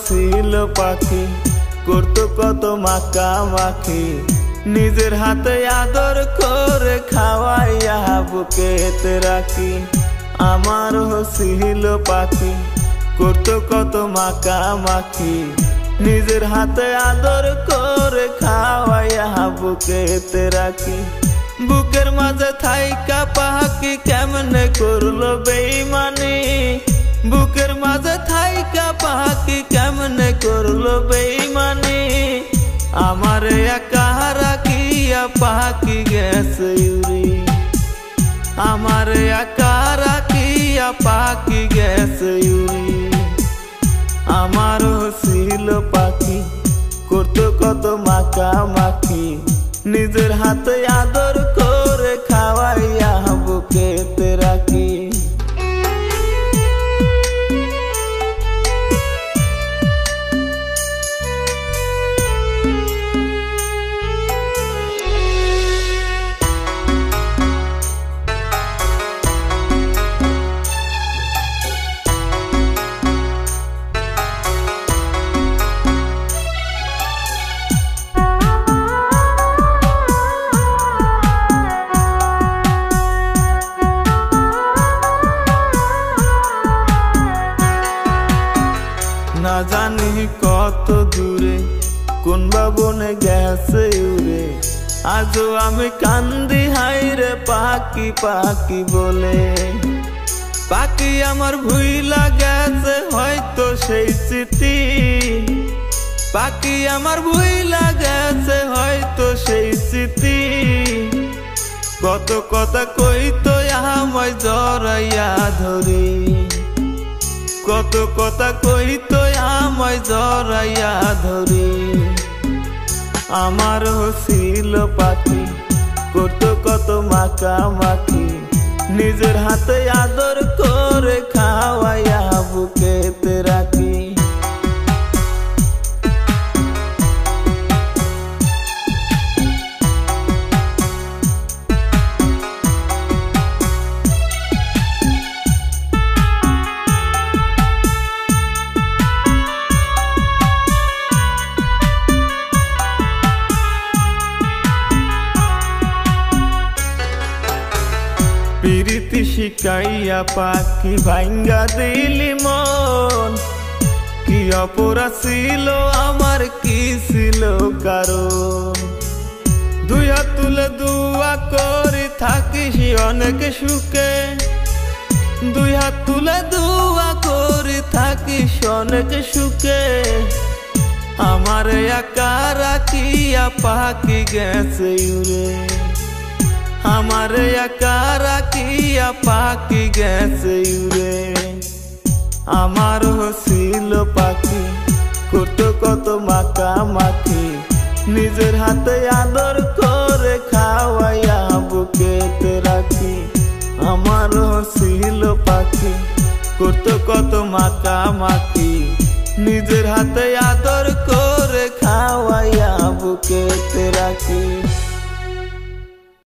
ছিল পাখি, করতো কত মাখামাখি, নিজের হাতে আদর করে খাওয়াইয়া বুকেতে রাখি। আমার ছিল পাখি, করতো কত মাখামাখি, নিজের হাতে আদর করে খাওয়াইয়া বুকেতে রাখি। বুকের মাঝে থাইকা পাখি কেমনে করলো বেইমানি, বুকের মাঝে থাইকা পাখি কেমনে করলো বেইমানি। আমার একা রাখিয়া পাখি গেছে উড়ি, আমার একা রাখিয়া পাখি গেছে উড়ি। আমার ছিল পাখি, করতো কত মাখামাখি, নিজের হাতে আদর করে খাওয়াইয়া বুকেতে রাখি। না জানি কত দূরে কোন বাবনে গেছে উড়ে, আজও আমি কান্দি হাইরে পাখি পাখি বলে। পাখি আমার ভুইলা গেছে হয়তো সেই স্মৃতি, পাখি আমার ভুইলা গেছে হয়তো সেই স্মৃতি। কত কথা কইতো আমায় জড়াইয়া ধরি, কত কথা কইতো আমায় জড়াইয়া ধরি। আমার ছিল পাখি, করতো কত মাখামাখি, নিজের হাতে আদর করে খাওয়াইয়া বুকেতে রাখি। প্রীতি শিখাইয়া পাখি ভাঙ্গা দিলি মন, কি অপরাধ ছিল আমার, কি ছিল কারণ। দুই হাত তুলে দুয়া করি থাকিস অনেক সুখে, দুই হাত তুলে দুয়া করি থাকিস অনেক সুখে। আমার একা রাখিয়া পাখি গেছে উড়ে, আমার একা রাখিয়া পাখি গেছে উড়ে। আমার ছিল পাখি, করতো কত মাখামাখি, নিজের হাতে আদর করে খাওয়াইয়া বুকেতে রাখি। আমার ছিল পাখি, করতো কত মাখামাখি, নিজের হাতে আদর করে খাওয়াইয়া বুকেতে রাখি।